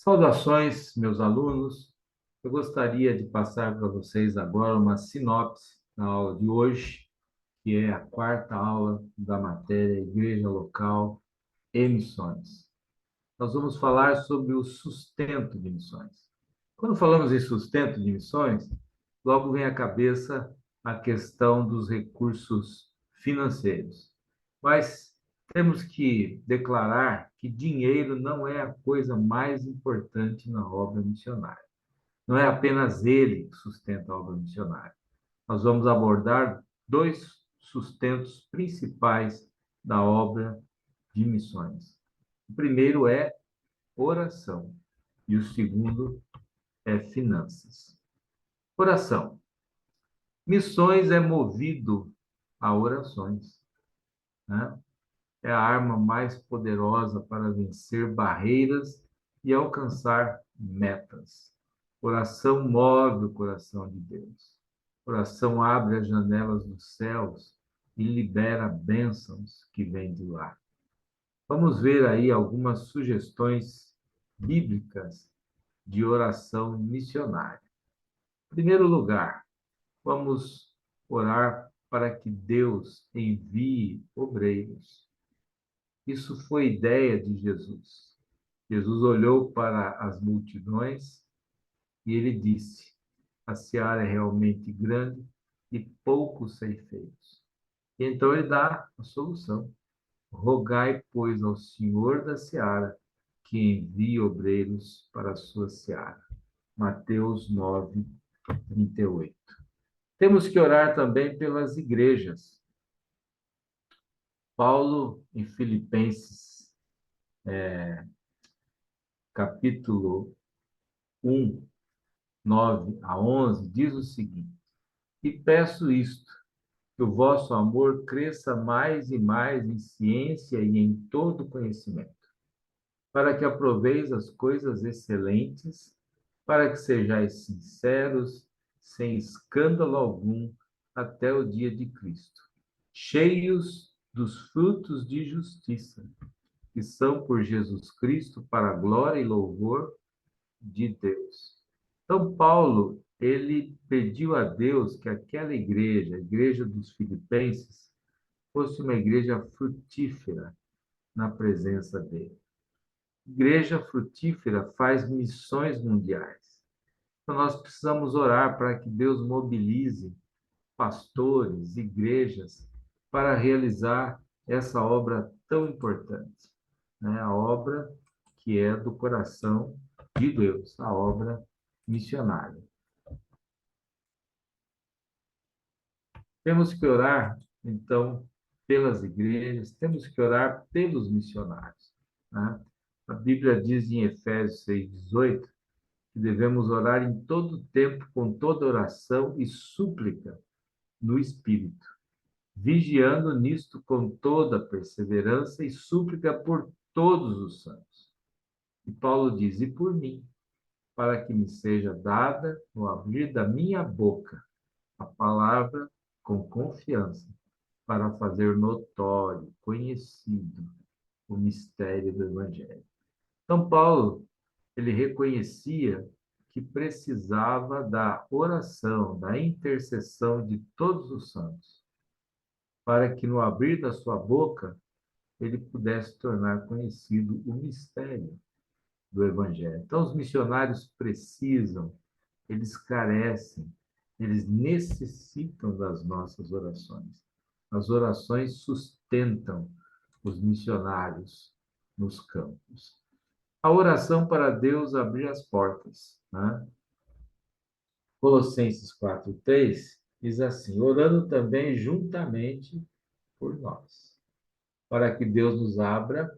Saudações, meus alunos. Eu gostaria de passar para vocês agora uma sinopse na aula de hoje, que é a quarta aula da matéria Igreja Local e Missões. Nós vamos falar sobre o sustento de missões. Quando falamos em sustento de missões, logo vem à cabeça a questão dos recursos financeiros. Mas temos que declarar que dinheiro não é a coisa mais importante na obra missionária. Não é apenas ele que sustenta a obra missionária. Nós vamos abordar dois sustentos principais da obra de missões. O primeiro é oração e o segundo é finanças. Oração. Missões é movido a orações, né? É a arma mais poderosa para vencer barreiras e alcançar metas. Oração move o coração de Deus. Oração abre as janelas dos céus e libera bênçãos que vêm de lá. Vamos ver aí algumas sugestões bíblicas de oração missionária. Em primeiro lugar, vamos orar para que Deus envie obreiros. Isso foi ideia de Jesus. Jesus olhou para as multidões e ele disse: a seara é realmente grande e poucos ceifeiros. E então ele dá a solução. Rogai, pois, ao Senhor da seara que envie obreiros para a sua seara. Mateus 9, 38. Temos que orar também pelas igrejas. Paulo, em Filipenses, capítulo 1, 9 a 11, diz o seguinte: E peço isto, que o vosso amor cresça mais e mais em ciência e em todo conhecimento, para que aproveis as coisas excelentes, para que sejais sinceros, sem escândalo algum, até o dia de Cristo, cheios dos frutos de justiça, que são por Jesus Cristo para a glória e louvor de Deus. Então, Paulo, ele pediu a Deus que aquela igreja, a igreja dos Filipenses, fosse uma igreja frutífera na presença dele. Igreja frutífera faz missões mundiais. Então, nós precisamos orar para que Deus mobilize pastores, igrejas, para realizar essa obra tão importante, né? A obra que é do coração de Deus, a obra missionária. Temos que orar, então, pelas igrejas, temos que orar pelos missionários, né? A Bíblia diz em Efésios 6:18 que devemos orar em todo tempo, com toda oração e súplica no Espírito, vigiando nisto com toda perseverança e súplica por todos os santos. E Paulo diz: e por mim, para que me seja dada, no abrir da minha boca, a palavra com confiança, para fazer notório, conhecido o mistério do Evangelho. Então, Paulo, ele reconhecia que precisava da oração, da intercessão de todos os santos, para que no abrir da sua boca ele pudesse tornar conhecido o mistério do Evangelho. Então, os missionários precisam, eles carecem, eles necessitam das nossas orações. As orações sustentam os missionários nos campos. A oração para Deus abrir as portas, né? Colossenses 4:3 diz assim: orando também juntamente por nós, para que Deus nos abra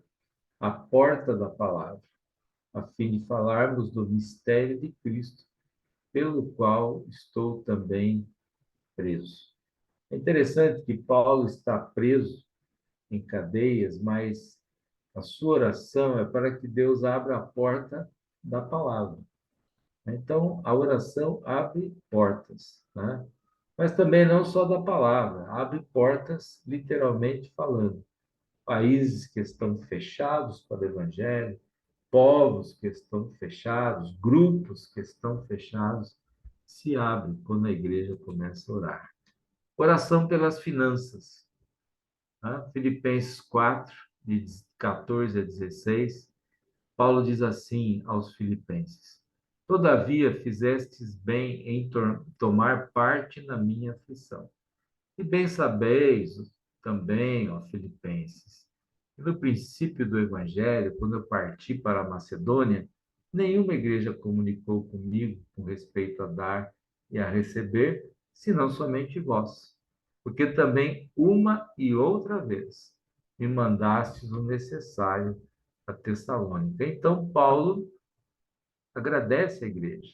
a porta da palavra, a fim de falarmos do mistério de Cristo, pelo qual estou também preso. É interessante que Paulo está preso em cadeias, mas a sua oração é para que Deus abra a porta da palavra. Então, a oração abre portas, né? Mas também não só da palavra, abre portas, literalmente falando. Países que estão fechados para o evangelho, povos que estão fechados, grupos que estão fechados, se abrem quando a igreja começa a orar. Oração pelas finanças. Tá? Filipenses 4, de 14 a 16, Paulo diz assim aos filipenses: Todavia fizestes bem em tomar parte na minha aflição. E bem sabeis também, ó Filipenses, que no princípio do Evangelho, quando eu parti para a Macedônia, nenhuma igreja comunicou comigo com respeito a dar e a receber, senão somente vós. Porque também uma e outra vez me mandastes o necessário a Tessalônica. Então, Paulo agradece a igreja,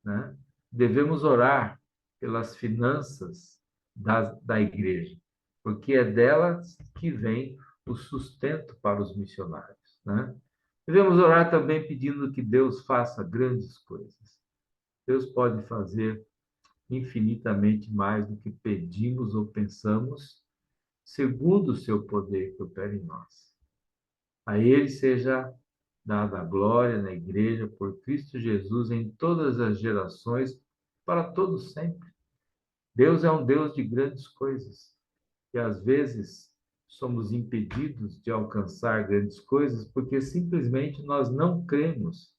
né? Devemos orar pelas finanças da igreja, porque é delas que vem o sustento para os missionários, né? Devemos orar também pedindo que Deus faça grandes coisas. Deus pode fazer infinitamente mais do que pedimos ou pensamos, segundo o seu poder que opera em nós. A Ele seja dada a glória na igreja por Cristo Jesus em todas as gerações, para todos sempre. Deus é um Deus de grandes coisas e às vezes somos impedidos de alcançar grandes coisas porque simplesmente nós não cremos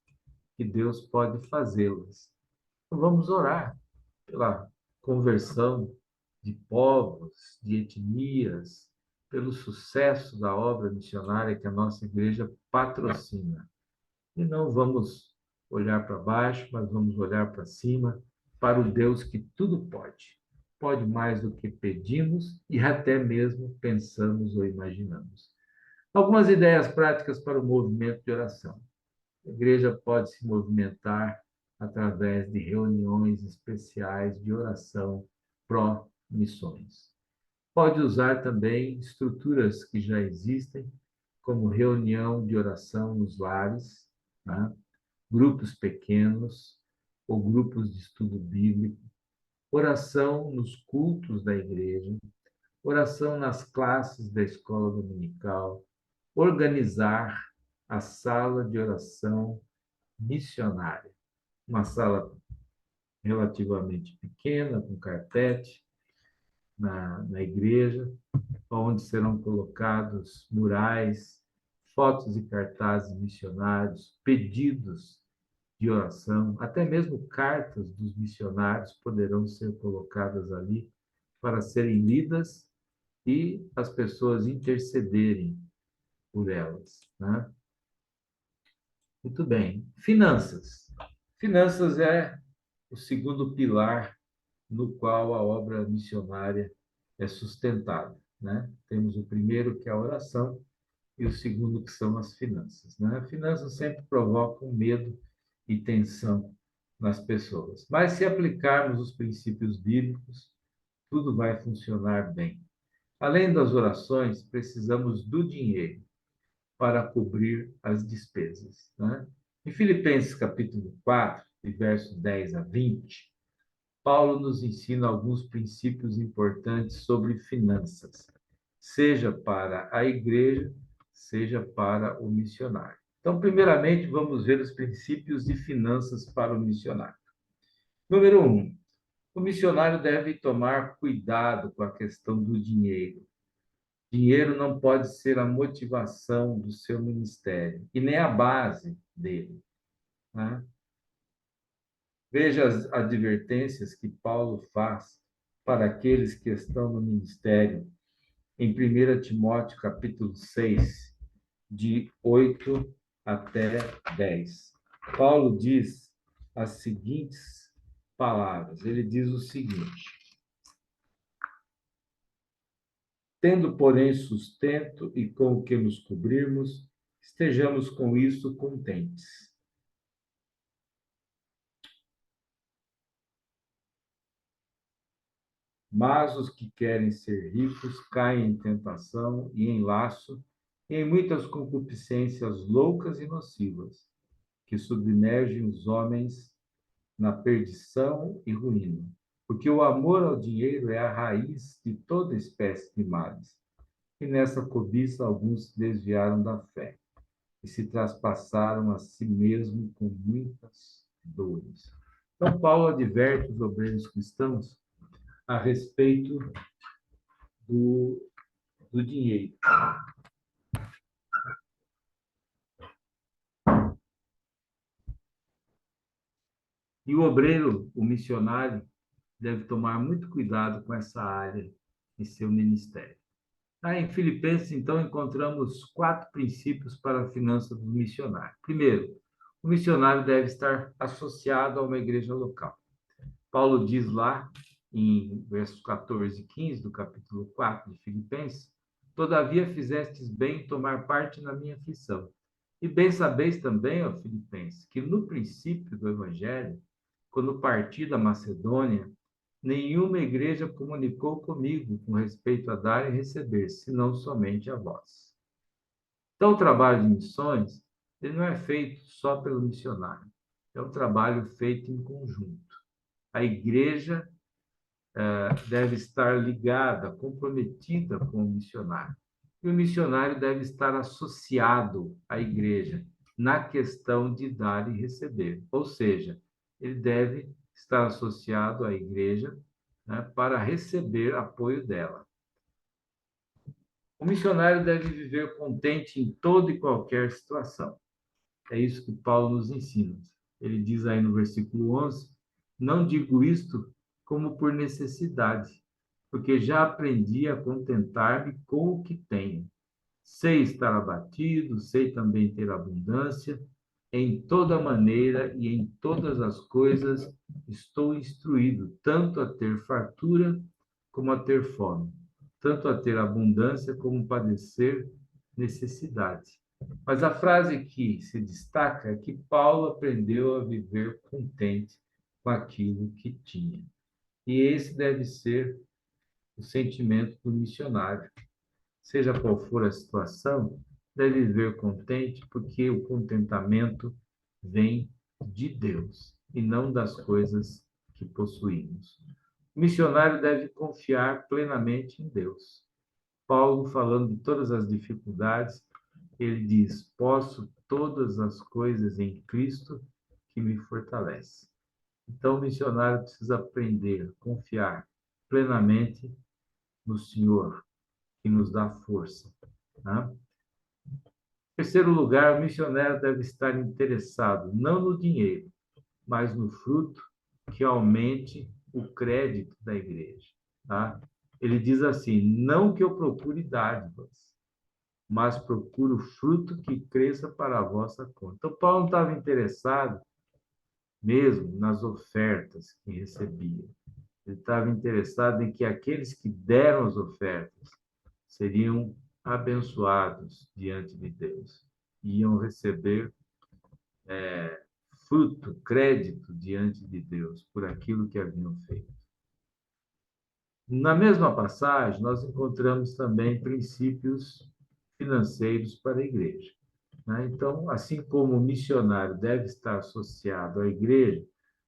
que Deus pode fazê-las. Então, vamos orar pela conversão de povos, de etnias, pelo sucesso da obra missionária que a nossa igreja patrocina. E não vamos olhar para baixo, mas vamos olhar para cima, para o Deus que tudo pode. Pode mais do que pedimos e até mesmo pensamos ou imaginamos. Algumas ideias práticas para o movimento de oração. A igreja pode se movimentar através de reuniões especiais de oração pró-missões. Pode usar também estruturas que já existem, como reunião de oração nos lares, né? Grupos pequenos ou grupos de estudo bíblico, oração nos cultos da igreja, oração nas classes da escola dominical, organizar a sala de oração missionária, uma sala relativamente pequena, com carpete, na igreja, onde serão colocados murais, fotos e cartazes missionários, pedidos de oração, até mesmo cartas dos missionários poderão ser colocadas ali para serem lidas e as pessoas intercederem por elas, né? Muito bem. Finanças. Finanças é o segundo pilar no qual a obra missionária é sustentada, né? Temos o primeiro, que é a oração, e o segundo, que são as finanças, né? Finanças sempre provocam medo e tensão nas pessoas, mas se aplicarmos os princípios bíblicos, tudo vai funcionar bem. Além das orações, precisamos do dinheiro para cobrir as despesas, né? Em Filipenses capítulo 4, de verso 10 a 20, Paulo nos ensina alguns princípios importantes sobre finanças, seja para a igreja, seja para o missionário. Então, primeiramente, vamos ver os princípios de finanças para o missionário. Número um, o missionário deve tomar cuidado com a questão do dinheiro. Dinheiro não pode ser a motivação do seu ministério e nem a base dele, né? Veja as advertências que Paulo faz para aqueles que estão no ministério em 1 Timóteo capítulo 6, de 8 até 10. Paulo diz as seguintes palavras. Ele diz o seguinte: tendo, porém, sustento e com o que nos cobrirmos, estejamos com isso contentes. Mas os que querem ser ricos caem em tentação e em laço e em muitas concupiscências loucas e nocivas, que submergem os homens na perdição e ruína. Porque o amor ao dinheiro é a raiz de toda espécie de males. E nessa cobiça alguns se desviaram da fé e se traspassaram a si mesmo com muitas dores. Então, Paulo adverte os obreiros cristãos a respeito do, do dinheiro. E o obreiro, o missionário, deve tomar muito cuidado com essa área em seu ministério. Em Filipenses, então, encontramos 4 princípios para a finança do missionário. Primeiro, o missionário deve estar associado a uma igreja local. Paulo diz lá, em versos 14 e 15 do capítulo 4 de Filipenses: Todavia fizestes bem em tomar parte na minha aflição. E bem sabeis também, ó Filipenses, que no princípio do Evangelho, quando parti da Macedônia, nenhuma igreja comunicou comigo com respeito a dar e receber, senão somente a vós. Então, o trabalho de missões, ele não é feito só pelo missionário, é um trabalho feito em conjunto. A igreja deve estar ligada, comprometida com o missionário. E o missionário deve estar associado à igreja na questão de dar e receber. Ou seja, ele deve estar associado à igreja, né, para receber apoio dela. O missionário deve viver contente em toda e qualquer situação. É isso que Paulo nos ensina. Ele diz aí no versículo 11: Não digo isto como por necessidade, porque já aprendi a contentar-me com o que tenho. Sei estar abatido, sei também ter abundância. Em toda maneira e em todas as coisas estou instruído, tanto a ter fartura como a ter fome, tanto a ter abundância como padecer necessidade. Mas a frase que se destaca é que Paulo aprendeu a viver contente com aquilo que tinha. E esse deve ser o sentimento do missionário. Seja qual for a situação, deve viver contente, porque o contentamento vem de Deus e não das coisas que possuímos. O missionário deve confiar plenamente em Deus. Paulo, falando de todas as dificuldades, ele diz: Posso todas as coisas em Cristo que me fortalece. Então, o missionário precisa aprender a confiar plenamente no Senhor, que nos dá força. Né? Em terceiro lugar, o missionário deve estar interessado não no dinheiro, mas no fruto que aumente o crédito da igreja. Tá? Ele diz assim: Não que eu procure dádivas, mas procuro fruto que cresça para a vossa conta. Então, Paulo não estava interessado mesmo nas ofertas que recebia. Ele estava interessado em que aqueles que deram as ofertas seriam abençoados diante de Deus, iam receber fruto, crédito diante de Deus por aquilo que haviam feito. Na mesma passagem, nós encontramos também princípios financeiros para a igreja. Né? Então, assim como o missionário deve estar associado à igreja,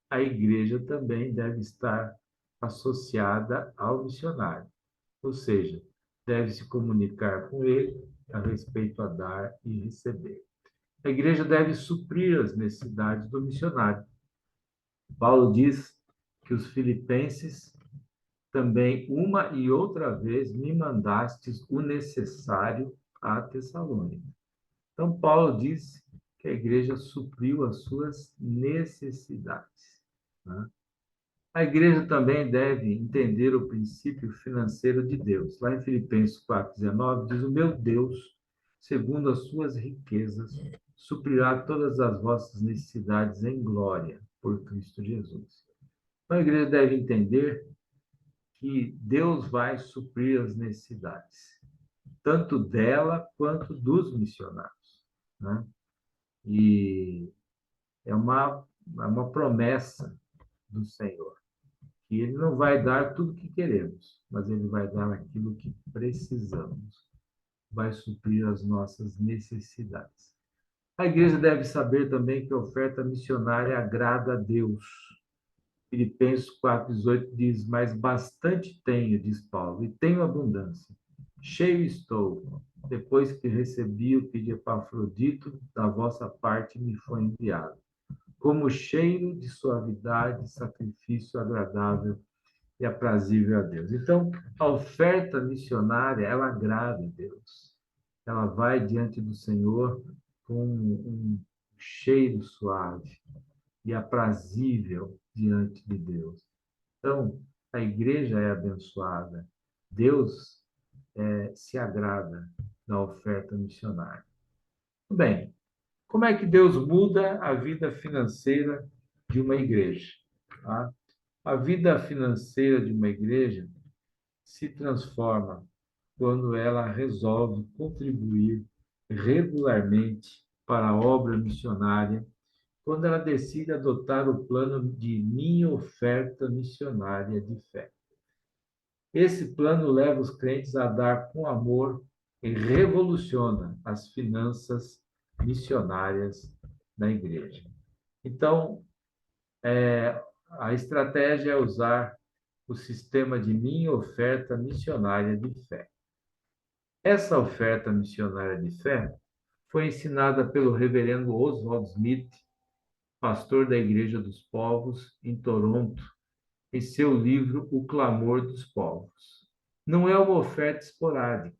a igreja também deve estar associada ao missionário, ou seja, deve se comunicar com ele a respeito a dar e receber. A igreja deve suprir as necessidades do missionário. Paulo diz que os filipenses também uma e outra vez me mandastes o necessário a Tessalônica. Então, Paulo diz que a igreja supriu as suas necessidades. Né? A igreja também deve entender o princípio financeiro de Deus. Lá em Filipenses 4,19 diz: O meu Deus, segundo as suas riquezas, suprirá todas as vossas necessidades em glória por Cristo Jesus. Então, a igreja deve entender que Deus vai suprir as necessidades, tanto dela quanto dos missionários. Né? E é uma promessa do Senhor, que Ele não vai dar tudo o que queremos, mas Ele vai dar aquilo que precisamos, vai suprir as nossas necessidades. A igreja deve saber também que a oferta missionária agrada a Deus. Filipenses 4,18 diz: Mas bastante tenho, diz Paulo, e tenho abundância. Cheio estou, depois que recebi o que de Epafrodito da vossa parte me foi enviado, como cheiro de suavidade, sacrifício agradável e aprazível a Deus. Então, a oferta missionária, ela agrada a Deus. Ela vai diante do Senhor com um cheiro suave e aprazível diante de Deus. Então, a igreja é abençoada. Deus se agrada da oferta missionária. Bem, como é que Deus muda a vida financeira de uma igreja? Tá? A vida financeira de uma igreja se transforma quando ela resolve contribuir regularmente para a obra missionária, quando ela decide adotar o plano de minha oferta missionária de fé. Esse plano leva os crentes a dar com amor e revoluciona as finanças missionárias da igreja. Então, a estratégia é usar o sistema de minha oferta missionária de fé. Essa oferta missionária de fé foi ensinada pelo reverendo Oswald Smith, pastor da Igreja dos Povos, em Toronto, em seu livro O Clamor dos Povos. Não é uma oferta esporádica,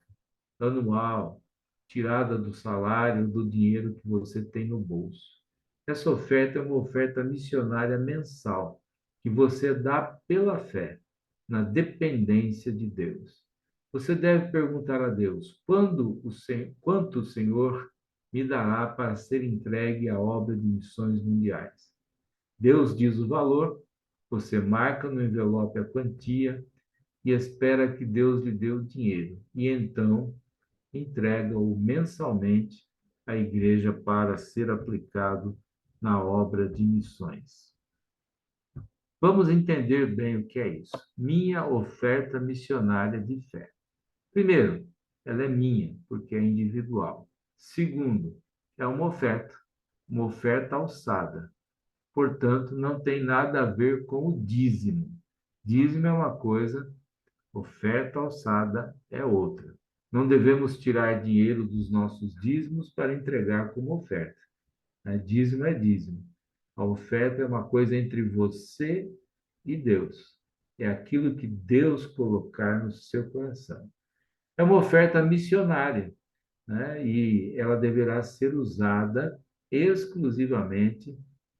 anual, tirada do salário, do dinheiro que você tem no bolso. Essa oferta é uma oferta missionária mensal, que você dá pela fé, na dependência de Deus. Você deve perguntar a Deus: quanto o Senhor me dará para ser entregue à obra de missões mundiais? Deus diz o valor, você marca no envelope a quantia e espera que Deus lhe dê o dinheiro. E então entrega-o mensalmente à igreja para ser aplicado na obra de missões. Vamos entender bem o que é isso. Minha oferta missionária de fé. Primeiro, ela é minha, porque é individual. Segundo, é uma oferta alçada. Portanto, não tem nada a ver com o dízimo. Dízimo é uma coisa, oferta alçada é outra. Não devemos tirar dinheiro dos nossos dízimos para entregar como oferta. Dízimo é dízimo. A oferta é uma coisa entre você e Deus. É aquilo que Deus colocar no seu coração. É uma oferta missionária, né? E ela deverá ser usada exclusivamente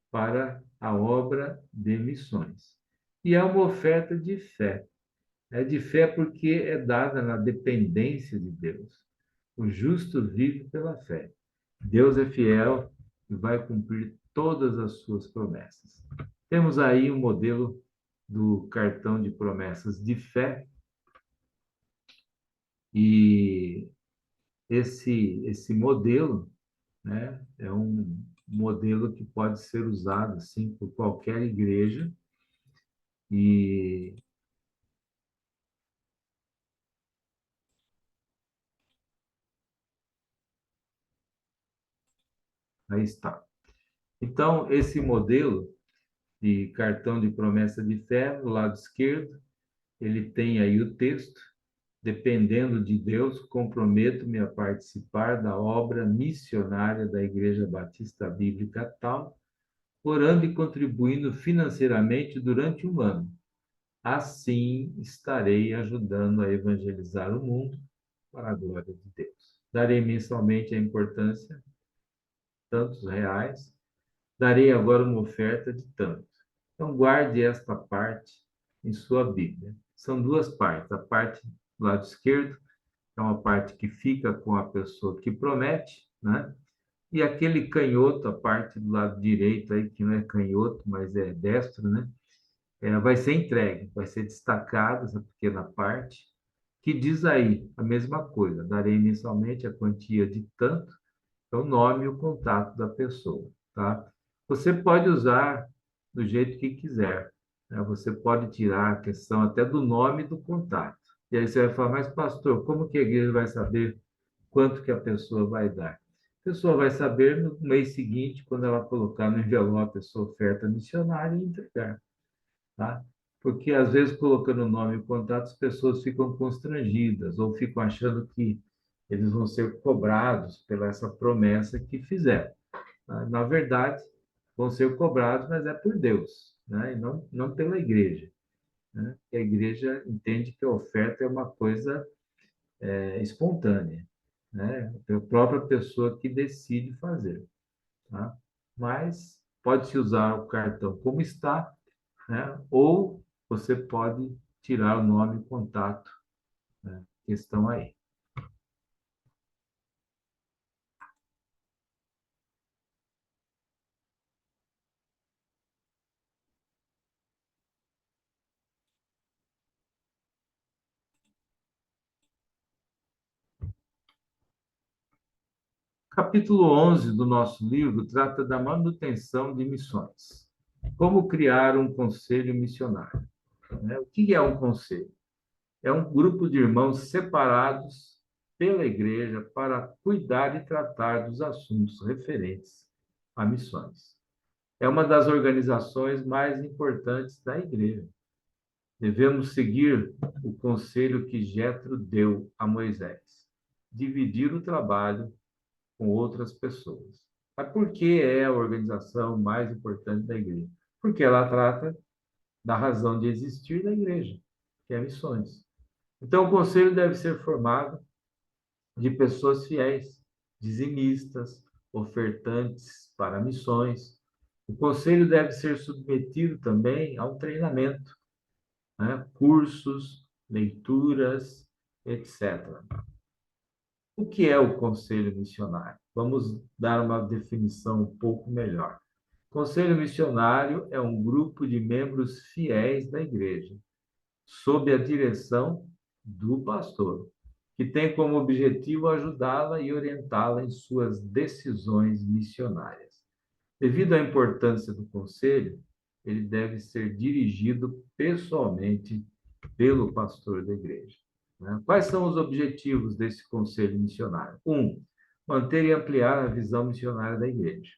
para a obra de missões. E é uma oferta de fé. É de fé porque é dada na dependência de Deus. O justo vive pela fé. Deus é fiel e vai cumprir todas as suas promessas. Temos aí um modelo do cartão de promessas de fé e esse modelo, né, é um modelo que pode ser usado assim por qualquer igreja e aí está. Então, esse modelo de cartão de promessa de fé, no lado esquerdo, ele tem aí o texto: dependendo de Deus, comprometo-me a participar da obra missionária da Igreja Batista Bíblica tal, orando e contribuindo financeiramente durante um ano. Assim estarei ajudando a evangelizar o mundo para a glória de Deus. Darei mensalmente a importância, tantos reais, darei agora uma oferta de tanto. Então, guarde esta parte em sua Bíblia. São duas partes. A parte do lado esquerdo é uma parte que fica com a pessoa que promete, né? E aquele canhoto, a parte do lado direito aí, que não é canhoto, mas é destro, né? Vai ser entregue, vai ser destacada essa pequena parte, que diz aí a mesma coisa: darei mensalmente a quantia de tanto, é o nome e o contato da pessoa, tá? Você pode usar do jeito que quiser, né? Você pode tirar a questão até do nome e do contato. E aí você vai falar: mas pastor, como que a igreja vai saber quanto que a pessoa vai dar? A pessoa vai saber no mês seguinte, quando ela colocar no envelope a sua oferta missionária e entregar, tá? Porque às vezes colocando o nome e o contato, as pessoas ficam constrangidas ou ficam achando que eles vão ser cobrados pela essa promessa que fizeram. Na verdade, vão ser cobrados, mas é por Deus, né? E não pela igreja, né? A igreja entende que a oferta é uma coisa espontânea, né? É a própria pessoa que decide fazer, tá? Mas pode-se usar o cartão como está, né? Ou você pode tirar o nome e contato, né, que estão aí. Capítulo 11 do nosso livro trata da manutenção de missões. Como criar um conselho missionário, né? O que é um conselho? É um grupo de irmãos separados pela igreja para cuidar e tratar dos assuntos referentes a missões. É uma das organizações mais importantes da igreja. Devemos seguir o conselho que Jetro deu a Moisés: dividir o trabalho com outras pessoas. Mas por que é a organização mais importante da igreja? Porque ela trata da razão de existir da igreja, que é missões. Então, o conselho deve ser formado de pessoas fiéis, dizimistas, ofertantes para missões. O conselho deve ser submetido também a um treinamento, né? Cursos, leituras, etc. O que é o conselho missionário? Vamos dar uma definição um pouco melhor. Conselho missionário é um grupo de membros fiéis da igreja, sob a direção do pastor, que tem como objetivo ajudá-la e orientá-la em suas decisões missionárias. Devido à importância do conselho, ele deve ser dirigido pessoalmente pelo pastor da igreja, né? Quais são os objetivos desse conselho missionário? Um, manter e ampliar a visão missionária da igreja.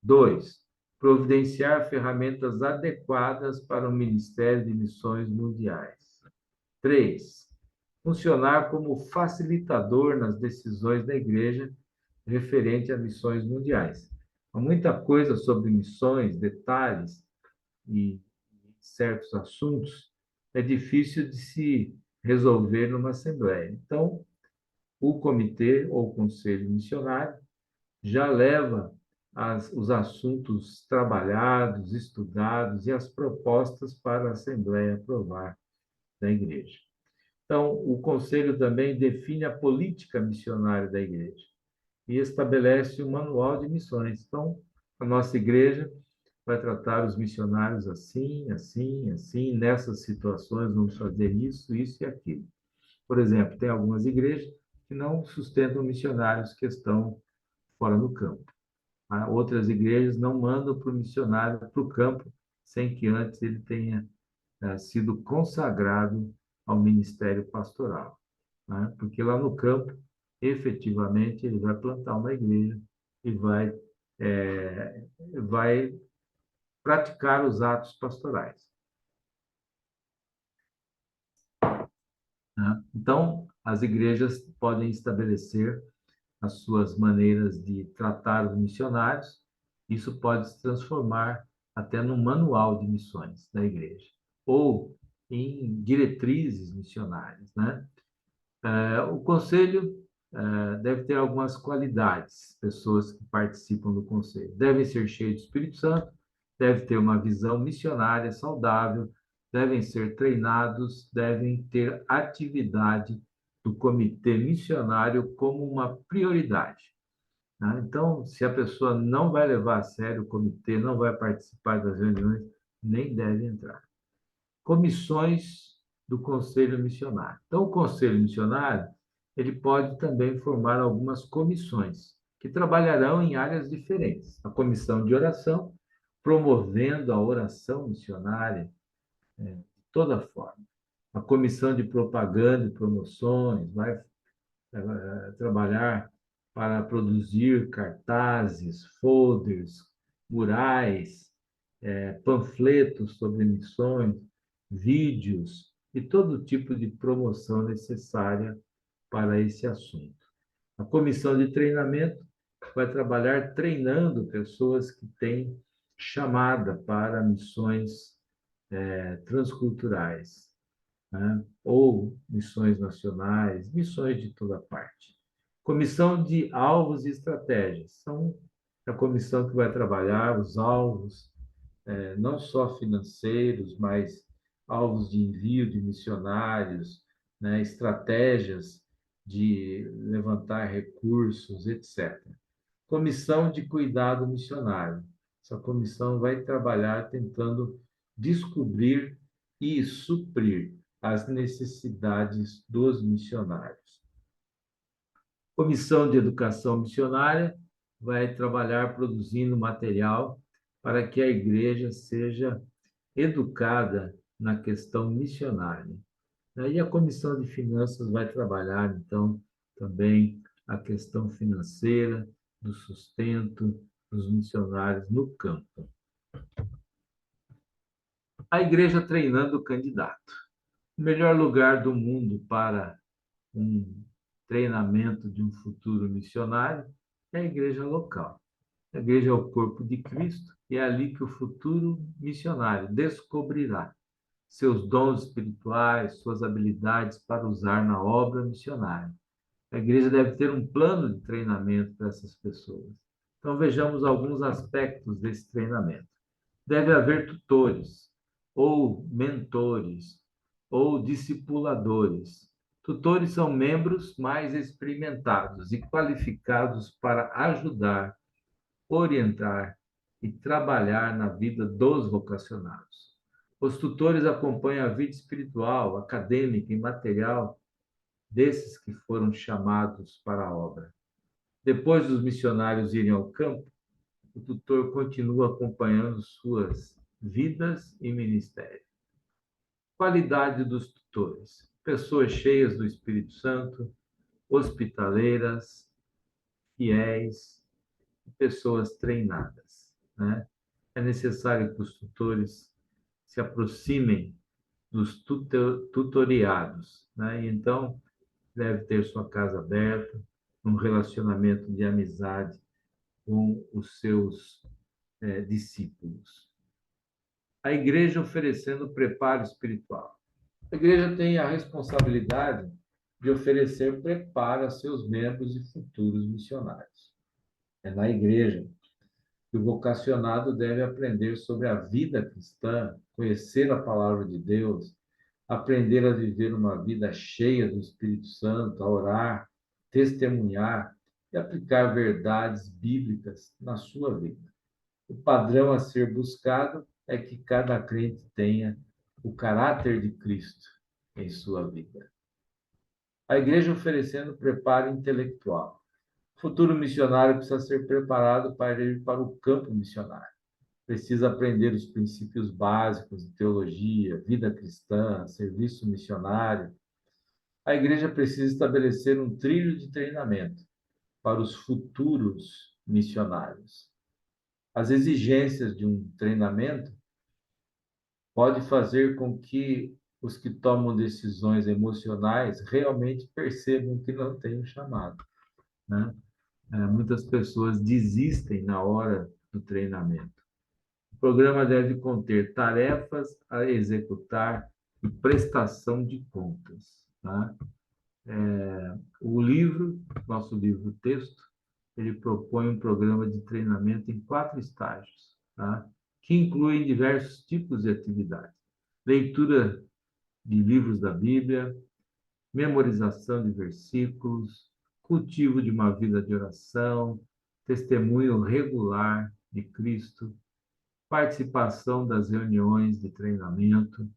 Dois, providenciar ferramentas adequadas para o Ministério de Missões Mundiais. Três, funcionar como facilitador nas decisões da igreja referente a missões mundiais. Há muita coisa sobre missões, detalhes e certos assuntos é difícil de se resolver numa assembleia. Então, o comitê ou conselho missionário já leva os assuntos trabalhados, estudados e as propostas para a assembleia aprovar da igreja. Então, o conselho também define a política missionária da igreja e estabelece um manual de missões. Então, a nossa igreja vai tratar os missionários assim, assim, assim, nessas situações vamos fazer isso, isso e aquilo. Por exemplo, tem algumas igrejas que não sustentam missionários que estão fora do campo. Outras igrejas não mandam para o missionário para o campo sem que antes ele tenha sido consagrado ao ministério pastoral, né? Porque lá no campo, efetivamente, ele vai plantar uma igreja e vai praticar os atos pastorais, né? Então, as igrejas podem estabelecer as suas maneiras de tratar os missionários. Isso pode se transformar até no manual de missões da igreja ou em diretrizes missionárias, né? O conselho deve ter algumas qualidades, pessoas que participam do conselho. Devem ser cheios do Espírito Santo, deve ter uma visão missionária saudável, devem ser treinados, devem ter atividade do comitê missionário como uma prioridade, né? Então, se a pessoa não vai levar a sério o comitê, não vai participar das reuniões, nem deve entrar. Comissões do Conselho Missionário. Então, o Conselho Missionário, ele pode também formar algumas comissões que trabalharão em áreas diferentes. A comissão de oração, promovendo a oração missionária de toda forma. A comissão de propaganda e promoções vai trabalhar para produzir cartazes, folders, murais, panfletos sobre missões, vídeos e todo tipo de promoção necessária para esse assunto. A comissão de treinamento vai trabalhar treinando pessoas que têm chamada para missões transculturais, né? Ou missões nacionais, missões de toda parte. Comissão de alvos e estratégias. São a comissão que vai trabalhar os alvos, não só financeiros, mas alvos de envio de missionários, né? Estratégias de levantar recursos, etc. Comissão de cuidado missionário. Essa comissão vai trabalhar tentando descobrir e suprir as necessidades dos missionários. Comissão de educação missionária vai trabalhar produzindo material para que a igreja seja educada na questão missionária. Aí a comissão de finanças vai trabalhar, então, também a questão financeira, do sustento dos missionários no campo. A igreja treinando o candidato. O melhor lugar do mundo para um treinamento de um futuro missionário é a igreja local. A igreja é o corpo de Cristo e é ali que o futuro missionário descobrirá seus dons espirituais, suas habilidades para usar na obra missionária. A igreja deve ter um plano de treinamento para essas pessoas. Então, vejamos alguns aspectos desse treinamento. Deve haver tutores, ou mentores, ou discipuladores. Tutores são membros mais experimentados e qualificados para ajudar, orientar e trabalhar na vida dos vocacionados. Os tutores acompanham a vida espiritual, acadêmica e material desses que foram chamados para a obra. Depois dos missionários irem ao campo, o tutor continua acompanhando suas vidas e ministério. Qualidade dos tutores: pessoas cheias do Espírito Santo, hospitaleiras, fiéis, pessoas treinadas, né? É necessário que os tutores se aproximem dos tutoriados, né? E então, deve ter sua casa aberta, um relacionamento de amizade com os seus discípulos. A igreja oferecendo preparo espiritual. A igreja tem a responsabilidade de oferecer preparo a seus membros e futuros missionários. É na igreja que o vocacionado deve aprender sobre a vida cristã, conhecer a palavra de Deus, aprender a viver uma vida cheia do Espírito Santo, a orar, testemunhar e aplicar verdades bíblicas na sua vida. O padrão a ser buscado é que cada crente tenha o caráter de Cristo em sua vida. A igreja oferecendo preparo intelectual. O futuro missionário precisa ser preparado para ir para o campo missionário. Precisa aprender os princípios básicos de teologia, vida cristã, serviço missionário. A igreja precisa estabelecer um trilho de treinamento para os futuros missionários. As exigências de um treinamento pode fazer com que os que tomam decisões emocionais realmente percebam que não têm o chamado, né? Muitas pessoas desistem na hora do treinamento. O programa deve conter tarefas a executar e prestação de contas, tá? O livro, nosso livro-texto, ele propõe um programa de treinamento em 4 estágios, tá? Que incluem diversos tipos de atividades. Leitura de livros da Bíblia, memorização de versículos, cultivo de uma vida de oração, testemunho regular de Cristo, participação das reuniões de treinamento,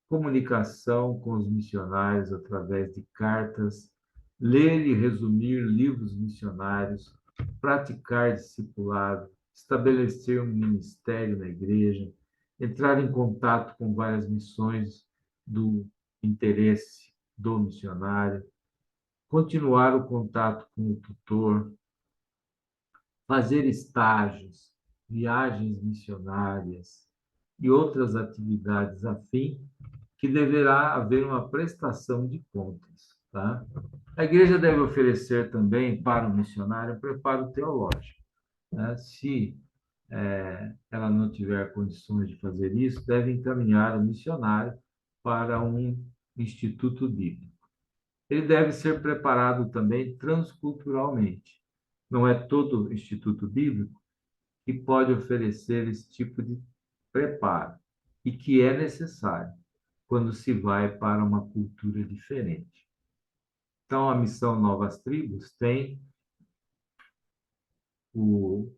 comunicação com os missionários através de cartas, ler e resumir livros missionários, praticar discipulado, estabelecer um ministério na igreja, entrar em contato com várias missões do interesse do missionário, continuar o contato com o tutor, fazer estágios, viagens missionárias e outras atividades afim que deverá haver uma prestação de contas, tá? A igreja deve oferecer também para o missionário um preparo teológico, né? Se ela não tiver condições de fazer isso, deve encaminhar o missionário para um instituto bíblico. Ele deve ser preparado também transculturalmente. Não é todo instituto bíblico que pode oferecer esse tipo de preparo e que é necessário quando se vai para uma cultura diferente. Então, a missão Novas Tribos tem o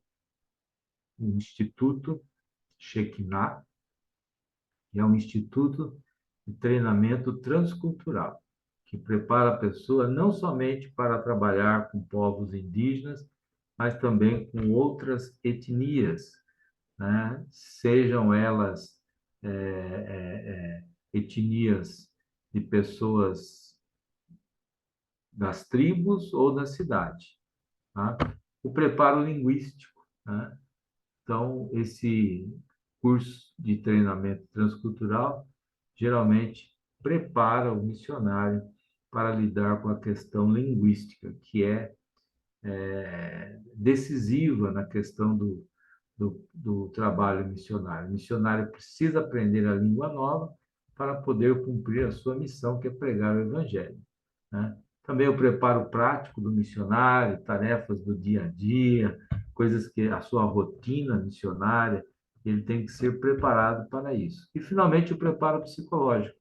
Instituto Shekinah, que é um instituto de treinamento transcultural, que prepara a pessoa não somente para trabalhar com povos indígenas, mas também com outras etnias, né? Sejam elas etnias de pessoas das tribos ou da cidade. Tá? O preparo linguístico, né? Então, esse curso de treinamento transcultural geralmente prepara o missionário para lidar com a questão linguística, que é decisiva na questão do trabalho missionário. O missionário precisa aprender a língua nova para poder cumprir a sua missão, que é pregar o evangelho, né? Também o preparo prático do missionário, tarefas do dia a dia, coisas que a sua rotina missionária, ele tem que ser preparado para isso. E, finalmente, o preparo psicológico,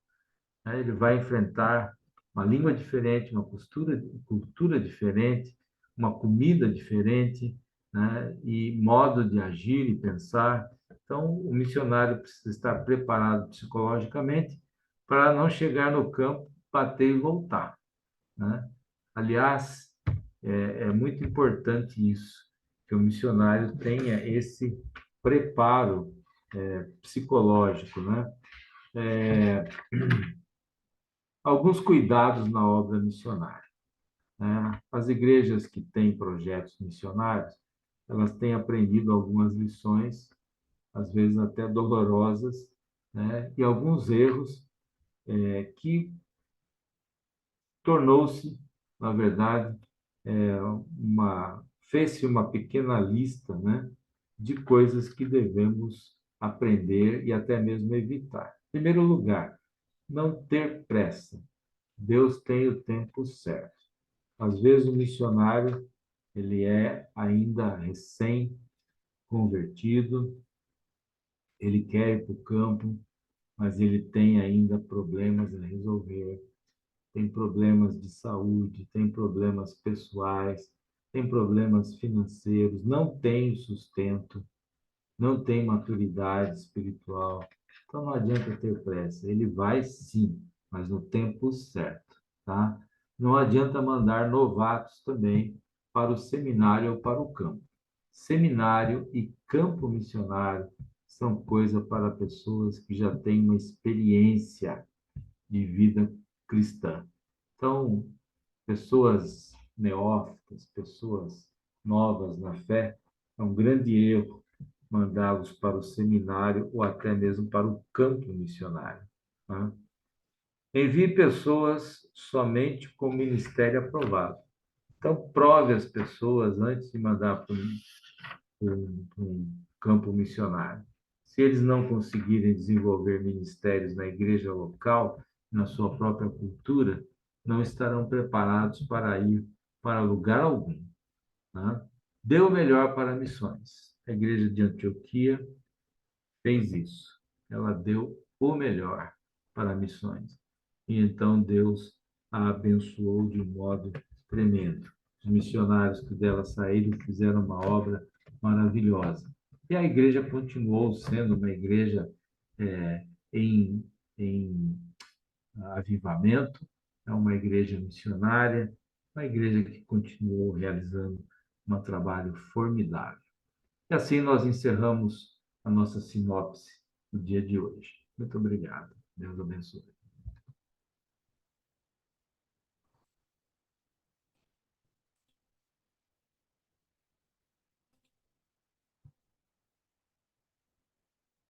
né? Ele vai enfrentar uma língua diferente, uma cultura diferente, uma comida diferente, né? E modo de agir e pensar. Então, o missionário precisa estar preparado psicologicamente para não chegar no campo, bater e voltar, né? Aliás, é muito importante isso, que o missionário tenha esse preparo psicológico, né? É, alguns cuidados na obra missionária, né? As igrejas que têm projetos missionários, elas têm aprendido algumas lições, às vezes até dolorosas, né? E alguns erros que tornou-se, na verdade, fez-se uma pequena lista, né, de coisas que devemos aprender e até mesmo evitar. Em primeiro lugar, não ter pressa. Deus tem o tempo certo. Às vezes o missionário, ele é ainda recém-convertido, ele quer ir para o campo, mas ele tem ainda problemas a resolver, tem problemas de saúde, tem problemas pessoais, tem problemas financeiros, não tem sustento, não tem maturidade espiritual. Então não adianta ter pressa, ele vai sim, mas no tempo certo, tá? Não adianta mandar novatos também para o seminário ou para o campo. Seminário e campo missionário são coisa para pessoas que já têm uma experiência de vida cristã. Então, pessoas neófitas, pessoas novas na fé, é um grande erro mandá-los para o seminário ou até mesmo para o campo missionário, tá? Envie pessoas somente com ministério aprovado. Então, prove as pessoas antes de mandar para um campo missionário. Se eles não conseguirem desenvolver ministérios na igreja local, na sua própria cultura, não estarão preparados para ir para lugar algum, tá? Dê o melhor para missões. A igreja de Antioquia fez isso. Ela deu o melhor para missões. E então Deus a abençoou de um modo tremendo. Os missionários que dela saíram fizeram uma obra maravilhosa. E a igreja continuou sendo uma igreja é, em, em avivamento, é uma igreja missionária, uma igreja que continuou realizando um trabalho formidável. E assim nós encerramos a nossa sinopse do dia de hoje. Muito obrigado. Deus abençoe.